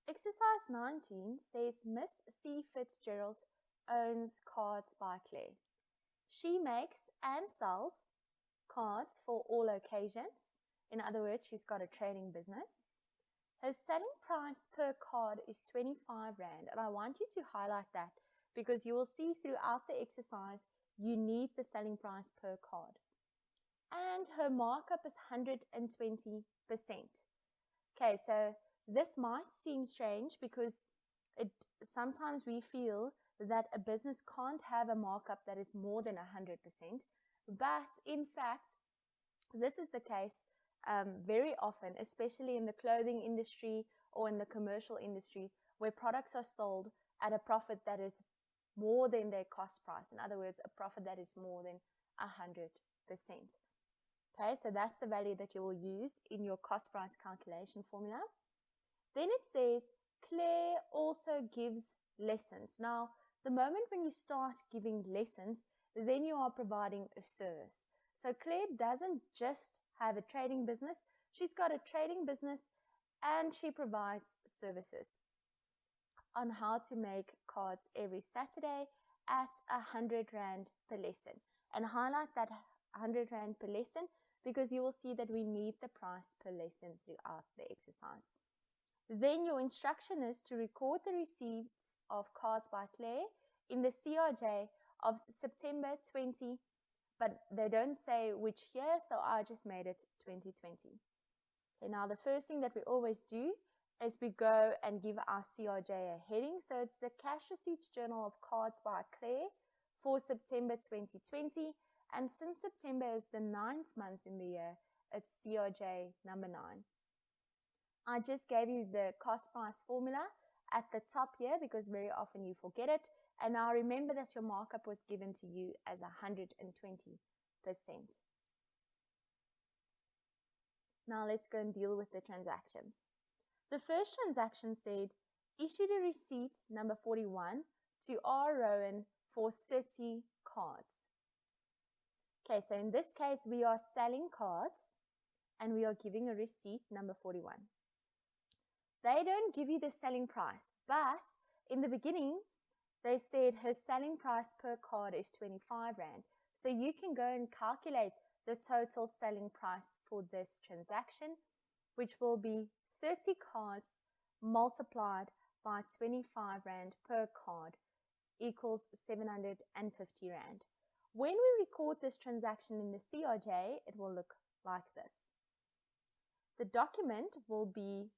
Exercise 19 says Miss C. Fitzgerald owns Cards by Claire. She makes and sells cards for all occasions. In other words, she's got a trading business. Her selling price per card is 25 Rand, and I want you to highlight that because you will see throughout the exercise you need the selling price per card. And her markup is 120%. Okay, so this might seem strange because sometimes we feel that a business can't have a markup that is more than 100%, but in fact, this is the case very often, especially in the clothing industry or in the commercial industry, where products are sold at a profit that is more than their cost price. In other words, a profit that is more than 100%. Okay, so that's the value that you will use in your cost price calculation formula. Then it says, Claire also gives lessons. Now, the moment when you start giving lessons, then you are providing a service. So Claire doesn't just have a trading business. She's got a trading business and she provides services on how to make cards every Saturday at 100 Rand per lesson. And highlight that 100 Rand per lesson because you will see that we need the price per lesson throughout the exercise. Then your instruction is to record the receipts of Cards by Claire in the CRJ of September 20, but they don't say which year, so I just made it 2020. Okay, now the first thing that we always do is we go and give our CRJ a heading. So it's the Cash Receipts Journal of Cards by Claire for September 2020. And since September is the 9th month in the year, it's CRJ number 9. I just gave you the cost price formula at the top here because very often you forget it. And now remember that your markup was given to you as 120%. Now let's go and deal with the transactions. The first transaction said, issued a receipt number 41 to R. Rowan for 30 cards. Okay, so in this case, we are selling cards and we are giving a receipt number 41. They don't give you the selling price, but in the beginning, they said her selling price per card is 25 Rand. So you can go and calculate the total selling price for this transaction, which will be 30 cards multiplied by 25 Rand per card equals 750 Rand. When we record this transaction in the CRJ, it will look like this. The document will be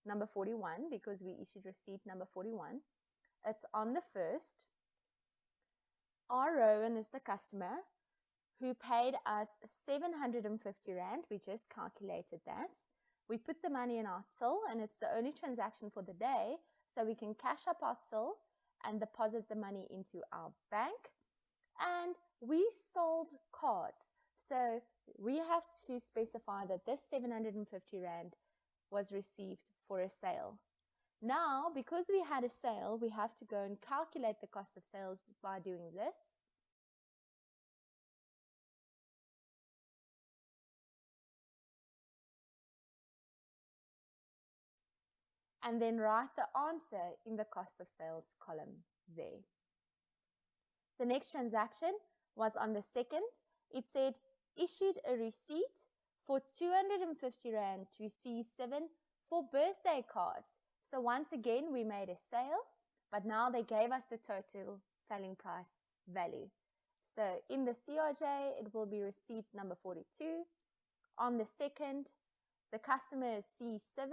number 41 because we issued receipt number 41. It's on the 1st. R. Rowan is the customer who paid us 750 Rand. We just calculated that. We put the money in our till and it's the only transaction for the day, so we can cash up our till and deposit the money into our bank. And we sold cards. So we have to specify that this 750 Rand was received for a sale. Now, because we had a sale, we have to go and calculate the cost of sales by doing this. And then write the answer in the cost of sales column there. The next transaction was on the 2nd. It said, issued a receipt for 250 Rand to C7 for birthday cards. So once again, we made a sale, but now they gave us the total selling price value. So in the CRJ, it will be receipt number 42. On the 2nd, the customer is C7,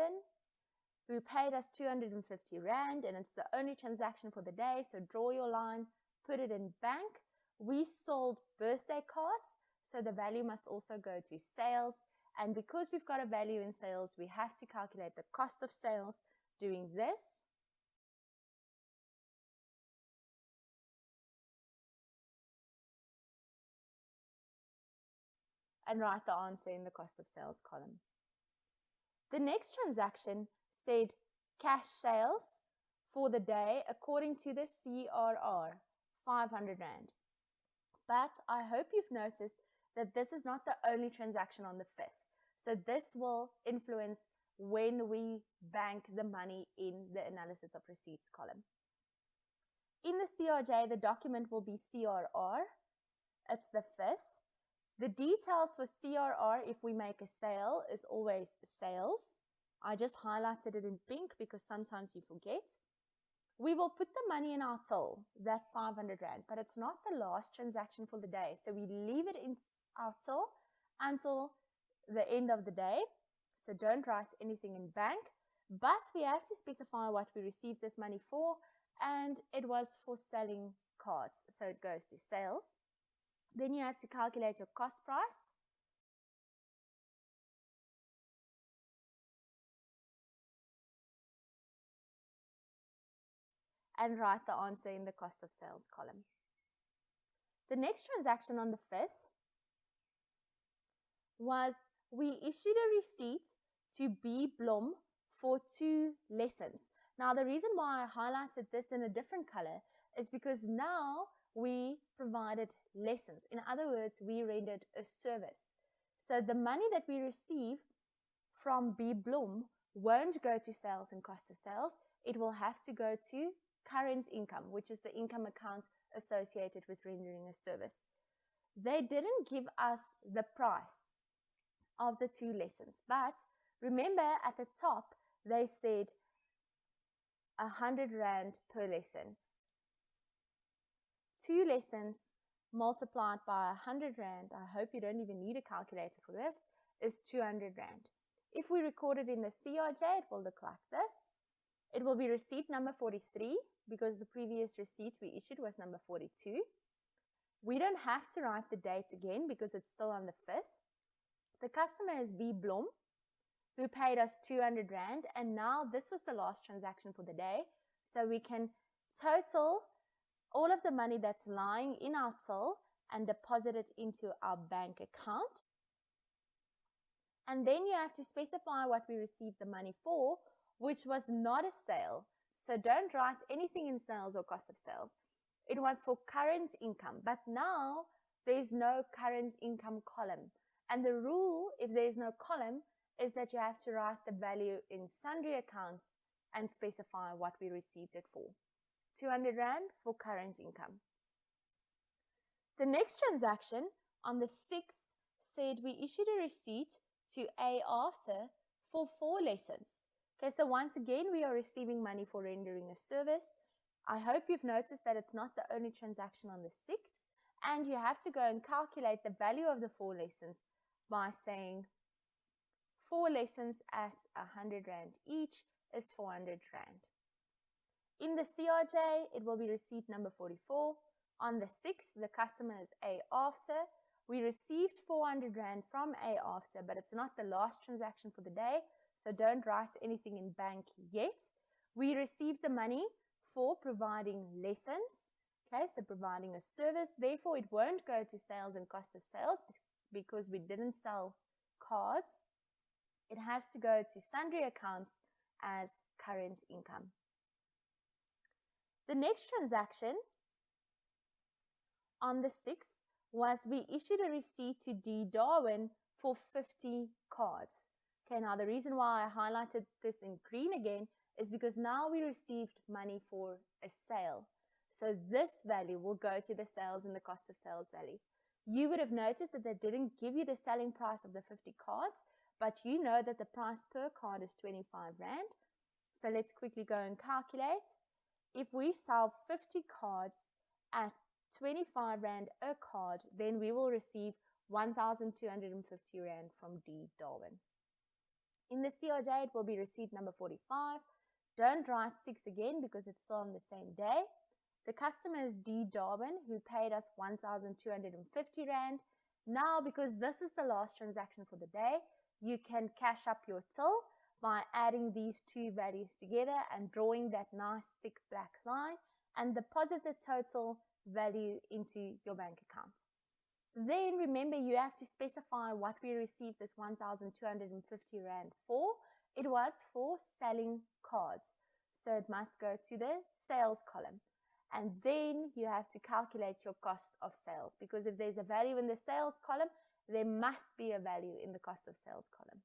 who paid us 250 Rand, and it's the only transaction for the day. So draw your line, put it in bank. We sold birthday cards, so the value must also go to sales. And because we've got a value in sales, we have to calculate the cost of sales doing this. And write the answer in the cost of sales column. The next transaction said cash sales for the day according to the CRR, 500 Rand. But I hope you've noticed that this is not the only transaction on the 5th. So this will influence when we bank the money in the analysis of receipts column. In the CRJ, the document will be CRR. It's the 5th. The details for CRR, if we make a sale, is always sales. I just highlighted it in pink because sometimes you forget. We will put the money in our till, that 500 Rand, but it's not the last transaction for the day. So we leave it in our till until the end of the day. So don't write anything in bank, but we have to specify what we received this money for, and it was for selling cards. So it goes to sales. Then you have to calculate your cost price. And write the answer in the cost of sales column. The next transaction on the 5th was we issued a receipt to B. Blom for 2 lessons. Now, the reason why I highlighted this in a different color is because now we provided lessons. In other words, we rendered a service. So the money that we receive from B. Blom won't go to sales and cost of sales. It will have to go to current income, which is the income account associated with rendering a service. They didn't give us the price of the 2 lessons, but remember at the top they said 100 Rand per lesson. 2 lessons multiplied by 100 Rand, I hope you don't even need a calculator for this, is 200 Rand. If we record it in the CRJ, it will look like this. It will be receipt number 43 because the previous receipt we issued was number 42. We don't have to write the date again because it's still on the 5th. The customer is B. Blom, who paid us 200 Rand, and now this was the last transaction for the day. So we can total all of the money that's lying in our till and deposit it into our bank account. And then you have to specify what we received the money for, which was not a sale. So don't write anything in sales or cost of sales. It was for current income, but now there's no current income column. And the rule, if there's no column, is that you have to write the value in sundry accounts and specify what we received it for. 200 Rand for current income. The next transaction on the 6th said we issued a receipt to A after for 4 lessons. Okay, so once again, we are receiving money for rendering a service. I hope you've noticed that it's not the only transaction on the 6th, and you have to go and calculate the value of the 4 lessons by saying 4 lessons at 100 Rand each is 400 Rand. In the CRJ, it will be receipt number 44. On the 6th, the customer is A after. We received 400 Rand from A after, but it's not the last transaction for the day, so don't write anything in bank yet. We received the money for providing lessons, okay, so providing a service. Therefore, it won't go to sales and cost of sales because we didn't sell cards. It has to go to sundry accounts as current income. The next transaction on the 6th was we issued a receipt to D. Darwin for 50 cards. Okay, now the reason why I highlighted this in green again is because now we received money for a sale. So this value will go to the sales and the cost of sales value. You would have noticed that they didn't give you the selling price of the 50 cards, but you know that the price per card is 25 Rand. So let's quickly go and calculate. If we sell 50 cards at 25 Rand a card, then we will receive 1,250 Rand from D. Darwin. In the CRJ, it will be receipt number 45. Don't write 6 again because it's still on the same day. The customer is D. Darwin, who paid us 1,250 Rand. Now, because this is the last transaction for the day, you can cash up your till by adding these 2 values together and drawing that nice thick black line and deposit the total value into your bank account. Then remember, you have to specify what we received this 1,250 Rand for. It was for selling cards, so it must go to the sales column. And then you have to calculate your cost of sales, because if there's a value in the sales column, there must be a value in the cost of sales column.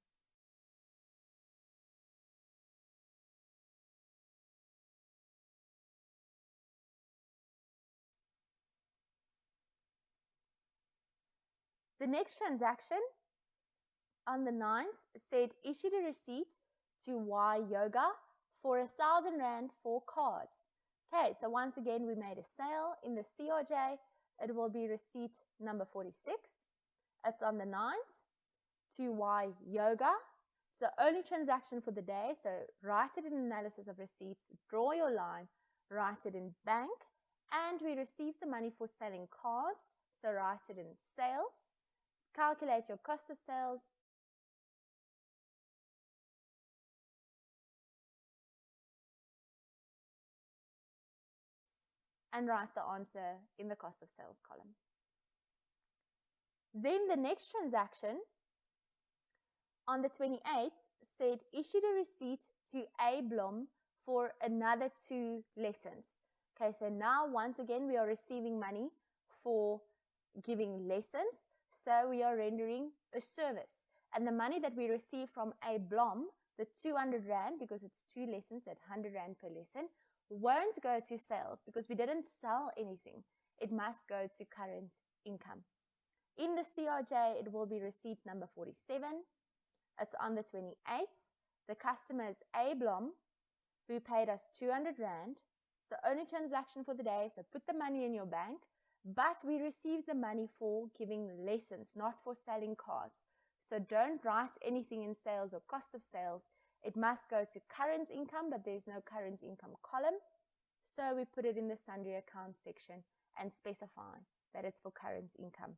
The next transaction on the 9th said issued a receipt to Y Yoga for 1,000 Rand for cards. Okay, so once again, we made a sale in the CRJ. It will be receipt number 46. It's on the 9th to Y Yoga. It's the only transaction for the day, so write it in analysis of receipts, draw your line, write it in bank, and we received the money for selling cards, so write it in sales. Calculate your cost of sales. And write the answer in the cost of sales column. Then the next transaction on the 28th said issued a receipt to A Blom for another 2 lessons. Okay, so now once again we are receiving money for giving lessons, so we are rendering a service. And the money that we receive from A Blom, the 200 Rand, because it's 2 lessons at 100 Rand per lesson, won't go to sales because we didn't sell anything. It must go to current income. In the CRJ, it will be receipt number 47. It's on the 28th. The customer is A Blom, who paid us 200 Rand. It's the only transaction for the day, so put the money in your bank. But we received the money for giving lessons, not for selling cards. So don't write anything in sales or cost of sales. It must go to current income, but there's no current income column. So we put it in the sundry accounts section and specify that it's for current income.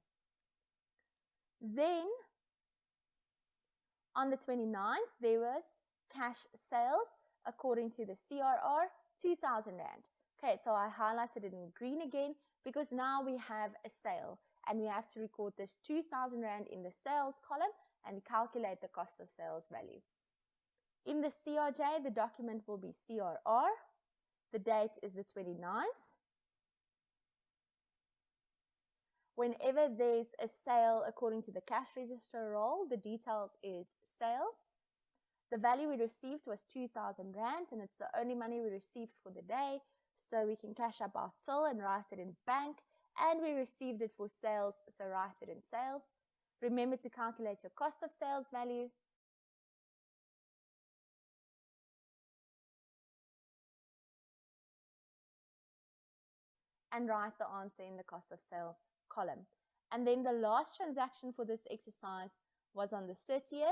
Then, on the 29th, there was cash sales according to the CRR, 2,000 Rand. Okay, so I highlighted it in green again because now we have a sale and we have to record this 2,000 Rand in the sales column and calculate the cost of sales value. In the CRJ, the document will be CRR. The date is the 29th. Whenever there's a sale according to the cash register roll, the details is sales. The value we received was 2,000 Rand, and it's the only money we received for the day, so we can cash up our till and write it in bank, and we received it for sales, so write it in sales. Remember to calculate your cost of sales value. And write the answer in the cost of sales column. And then the last transaction for this exercise was on the 30th.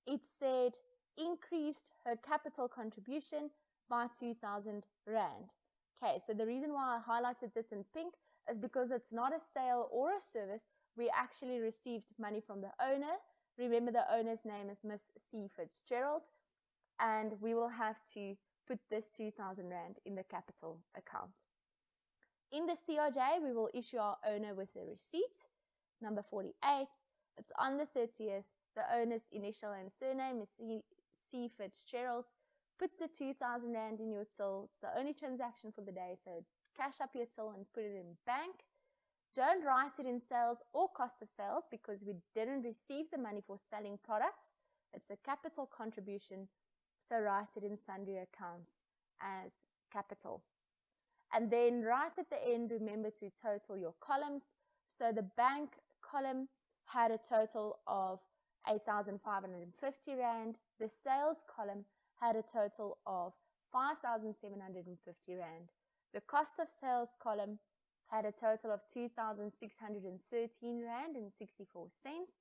It said increased her capital contribution by 2,000 Rand. Okay, so the reason why I highlighted this in pink is because it's not a sale or a service. We actually received money from the owner. Remember, the owner's name is Miss C. Fitzgerald, and we will have to put this 2,000 Rand in the capital account. In the CRJ, we will issue our owner with a receipt, number 48. It's on the 30th. The owner's initial and surname is C. Fitzgerald. Put the 2,000 Rand in your till. It's the only transaction for the day, so cash up your till and put it in bank. Don't write it in sales or cost of sales because we didn't receive the money for selling products. It's a capital contribution, so write it in sundry accounts as capital. And then right at the end, remember to total your columns. So the bank column had a total of 8,550 Rand. The sales column had a total of 5,750 Rand. The cost of sales column had a total of 2,613 Rand and 64 cents.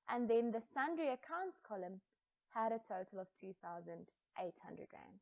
And then the sundry accounts column had a total of 2,800 Rand.